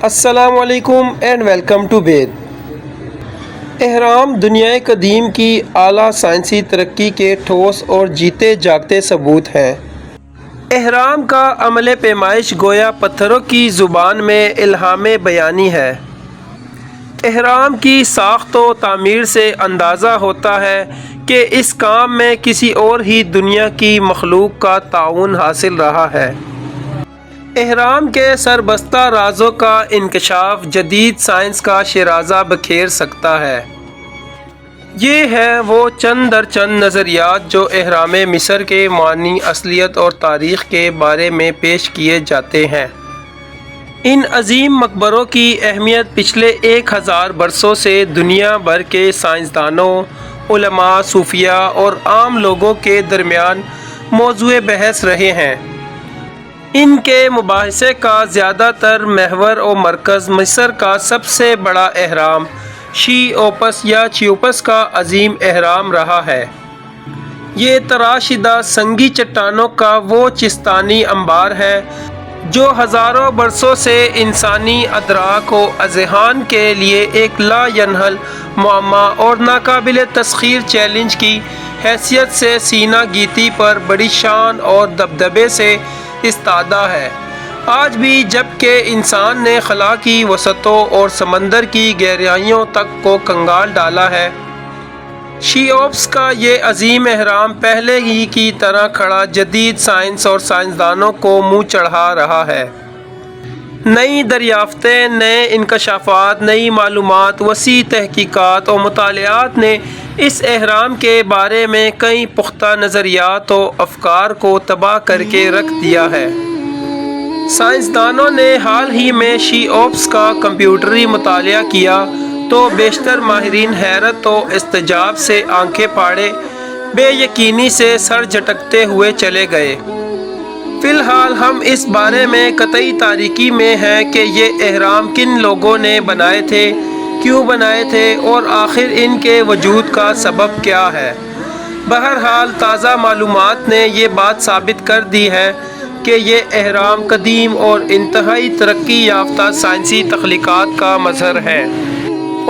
السلام علیکم and welcome to بید۔ اہرام دنیا قدیم کی اعلیٰ سائنسی ترقی کے ٹھوس اور جیتے جاگتے ثبوت ہیں۔ اہرام کا عمل پیمائش گویا پتھروں کی زبان میں الہام بیانی ہے۔ اہرام کی ساخت و تعمیر سے اندازہ ہوتا ہے کہ اس کام میں کسی اور ہی دنیا کی مخلوق کا تعاون حاصل رہا ہے۔ اہرام کے سربستہ رازوں کا انکشاف جدید سائنس کا شیرازہ بکھیر سکتا ہے۔ یہ ہے وہ چند در چند نظریات جو اہرام مصر کے معنی، اصلیت اور تاریخ کے بارے میں پیش کیے جاتے ہیں۔ ان عظیم مقبروں کی اہمیت پچھلے 1000 برسوں سے دنیا بھر کے سائنسدانوں، علماء، صوفیاء اور عام لوگوں کے درمیان موضوع بحث رہے ہیں۔ ان کے مباحثے کا زیادہ تر محور و مرکز مصر کا سب سے بڑا اہرام شیوپس یا چیوپس کا عظیم اہرام رہا ہے۔ یہ تراشدہ سنگی چٹانوں کا وہ چستانی انبار ہے جو ہزاروں برسوں سے انسانی ادراک و اذہان کے لیے ایک لا ینحل معمہ اور ناقابل تسخیر چیلنج کی حیثیت سے سینہ گیتی پر بڑی شان اور دبدبے سے استادہ ہے۔ آج بھی جب کہ انسان نے خلا کی وسعتوں اور سمندر کی گہرائیوں تک کو کنگال ڈالا ہے، شیوپس کا یہ عظیم اہرام پہلے ہی کی طرح کھڑا جدید سائنس اور سائنسدانوں کو منہ چڑھا رہا ہے۔ نئی دریافتیں، نئے انکشافات، نئی معلومات، وسیع تحقیقات و مطالعات نے اس اہرام کے بارے میں کئی پختہ نظریات و افکار کو تباہ کر کے رکھ دیا ہے۔ سائنسدانوں نے حال ہی میں شیوپس کا کمپیوٹری مطالعہ کیا تو بیشتر ماہرین حیرت و استعجاب سے آنکھیں پھاڑے بے یقینی سے سر جھٹکتے ہوئے چلے گئے۔ فی الحال ہم اس بارے میں قطعی تاریکی میں ہیں کہ یہ اہرام کن لوگوں نے بنائے تھے، کیوں بنائے تھے اور آخر ان کے وجود کا سبب کیا ہے۔ بہرحال تازہ معلومات نے یہ بات ثابت کر دی ہے کہ یہ اہرام قدیم اور انتہائی ترقی یافتہ سائنسی تخلیقات کا مظہر ہے،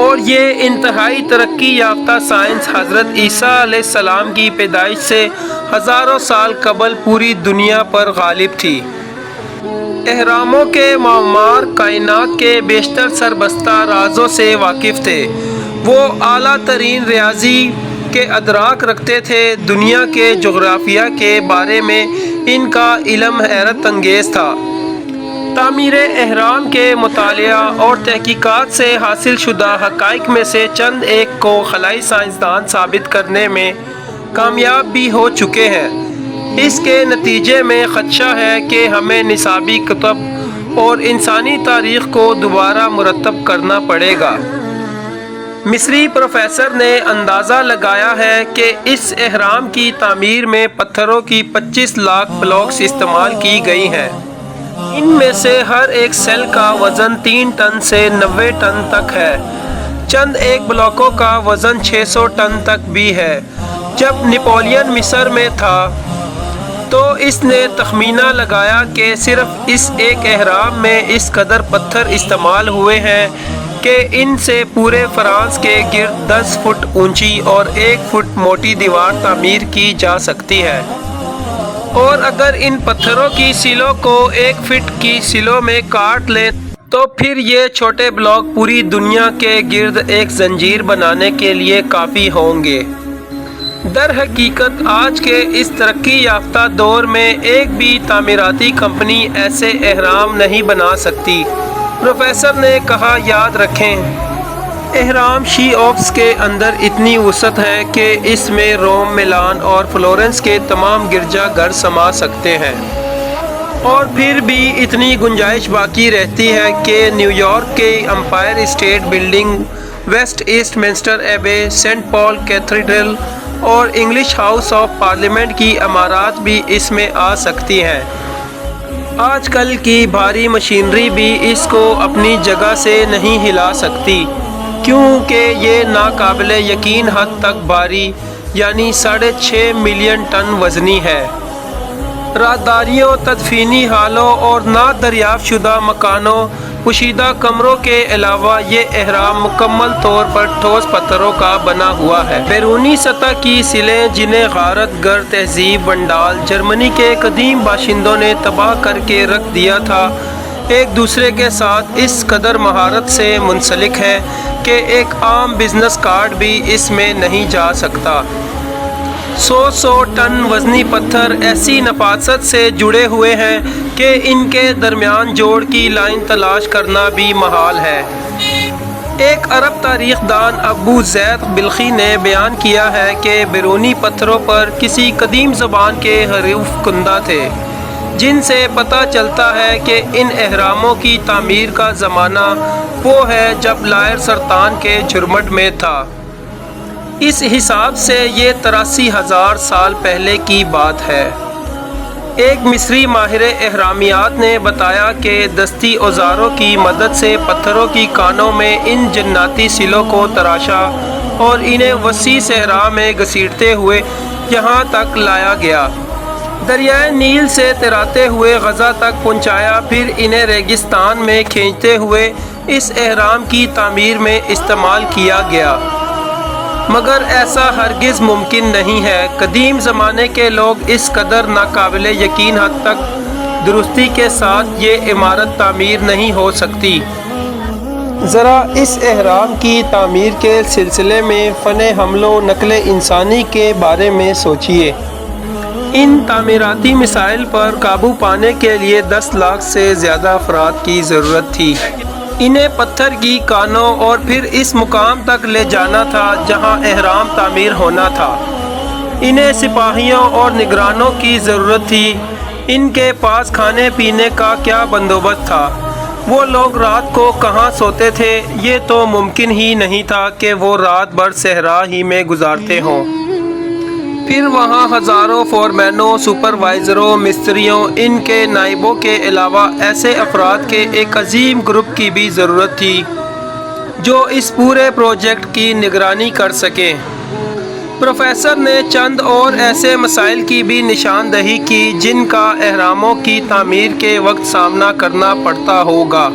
اور یہ انتہائی ترقی یافتہ سائنس حضرت عیسیٰ علیہ السلام کی پیدائش سے ہزاروں سال قبل پوری دنیا پر غالب تھی۔ اہراموں کے معمار کائنات کے بیشتر سربستہ رازوں سے واقف تھے۔ وہ اعلیٰ ترین ریاضی کے ادراک رکھتے تھے۔ دنیا کے جغرافیہ کے بارے میں ان کا علم حیرت انگیز تھا۔ تعمیر اہرام کے مطالعہ اور تحقیقات سے حاصل شدہ حقائق میں سے چند ایک کو خلائی سائنسدان ثابت کرنے میں کامیاب بھی ہو چکے ہیں۔ اس کے نتیجے میں خدشہ ہے کہ ہمیں نصابی کتب اور انسانی تاریخ کو دوبارہ مرتب کرنا پڑے گا۔ مصری پروفیسر نے اندازہ لگایا ہے کہ اس اہرام کی تعمیر میں پتھروں کی 25 لاکھ بلاکس استعمال کی گئی ہیں۔ ان میں سے ہر ایک سیل کا وزن 3 ٹن سے 90 ٹن تک ہے۔ چند ایک بلاکوں کا وزن 600 ٹن تک بھی ہے۔ جب نپولین مصر میں تھا تو اس نے تخمینہ لگایا کہ صرف اس ایک اہرام میں اس قدر پتھر استعمال ہوئے ہیں کہ ان سے پورے فرانس کے گرد 10 فٹ اونچی اور 1 فٹ موٹی دیوار تعمیر کی جا سکتی ہے، اور اگر ان پتھروں کی سیلوں کو 1 فٹ کی سیلوں میں کاٹ لیں تو پھر یہ چھوٹے بلاک پوری دنیا کے گرد ایک زنجیر بنانے کے لیے کافی ہوں گے۔ در حقیقت آج کے اس ترقی یافتہ دور میں ایک بھی تعمیراتی کمپنی ایسے اہرام نہیں بنا سکتی، پروفیسر نے کہا۔ یاد رکھیں، اہرام شیوپس کے اندر اتنی وسعت ہے کہ اس میں روم، میلان اور فلورنس کے تمام گرجا گھر سما سکتے ہیں، اور پھر بھی اتنی گنجائش باقی رہتی ہے کہ نیو یارک کے Empire State Building, Westminster Abbey, Saint Paul Cathedral اور انگلش ہاؤس آف پارلیمنٹ کی عمارات بھی اس میں آ سکتی ہیں۔ آج کل کی بھاری مشینری بھی اس کو اپنی جگہ سے نہیں ہلا سکتی، کیونکہ یہ ناقابل یقین حد تک بھاری یعنی 6.5 ملین ٹن وزنی ہے۔ راہداریوں، تدفینی ہالوں اور نادریافت شدہ مکانوں پوشیدہ کمروں کے علاوہ یہ اہرام مکمل طور پر ٹھوس پتھروں کا بنا ہوا ہے۔ بیرونی سطح کی سلیں جنہیں غارت گر تہذیب ونڈال جرمنی کے قدیم باشندوں نے تباہ کر کے رکھ دیا تھا، ایک دوسرے کے ساتھ اس قدر مہارت سے منسلک ہے کہ ایک عام بزنس کارڈ بھی اس میں نہیں جا سکتا۔ 100 ٹن وزنی پتھر ایسی نفاست سے جڑے ہوئے ہیں کہ ان کے درمیان جوڑ کی لائن تلاش کرنا بھی محال ہے۔ ایک عرب تاریخ دان ابو زید بلخی نے بیان کیا ہے کہ بیرونی پتھروں پر کسی قدیم زبان کے حروف کندہ تھے، جن سے پتہ چلتا ہے کہ ان اہراموں کی تعمیر کا زمانہ وہ ہے جب لائر سرطان کے جھرمٹ میں تھا۔ اس حساب سے یہ 83,000 سال پہلے کی بات ہے۔ ایک مصری ماہر اہرامیات نے بتایا کہ دستی اوزاروں کی مدد سے پتھروں کی کانوں میں ان جناتی سلوں کو تراشا اور انہیں وسیع صحرا میں گھسیٹتے ہوئے یہاں تک لایا گیا، دریائے نیل سے تیراتے ہوئے غزہ تک پہنچایا، پھر انہیں ریگستان میں کھینچتے ہوئے اس اہرام کی تعمیر میں استعمال کیا گیا۔ مگر ایسا ہرگز ممکن نہیں ہے۔ قدیم زمانے کے لوگ اس قدر ناقابل یقین حد تک درستی کے ساتھ یہ عمارت تعمیر نہیں ہو سکتی۔ ذرا اس اہرام کی تعمیر کے سلسلے میں فن حمل و نقل انسانی کے بارے میں سوچیے۔ ان تعمیراتی مسائل پر قابو پانے کے لیے 10 لاکھ سے زیادہ افراد کی ضرورت تھی۔ انہیں پتھر کی کانوں اور پھر اس مقام تک لے جانا تھا جہاں اہرام تعمیر ہونا تھا۔ انہیں سپاہیوں اور نگرانوں کی ضرورت تھی۔ ان کے پاس کھانے پینے کا کیا بندوبست تھا؟ وہ لوگ رات کو کہاں سوتے تھے؟ یہ تو ممکن ہی نہیں تھا کہ وہ رات بھر صحرا ہی میں گزارتے ہوں۔ پھر وہاں ہزاروں فورمینوں، سپروائزروں، مستریوں، ان کے نائبوں کے علاوہ ایسے افراد کے ایک عظیم گروپ کی بھی ضرورت تھی جو اس پورے پروجیکٹ کی نگرانی کر سکیں۔ پروفیسر نے چند اور ایسے مسائل کی بھی نشاندہی کی جن کا اہراموں کی تعمیر کے وقت سامنا کرنا پڑتا ہوگا۔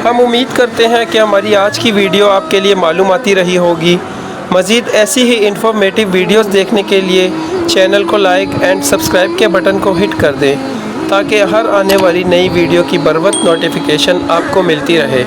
ہم امید کرتے ہیں کہ ہماری آج کی ویڈیو آپ کے لیے معلوماتی رہی ہوگی۔ مزید ایسی ہی انفارمیٹیو ویڈیوز دیکھنے کے لیے چینل کو لائک اینڈ سبسکرائب کے بٹن کو ہٹ کر دیں تاکہ ہر آنے والی نئی ویڈیو کی بروقت نوٹیفیکیشن آپ کو ملتی رہے۔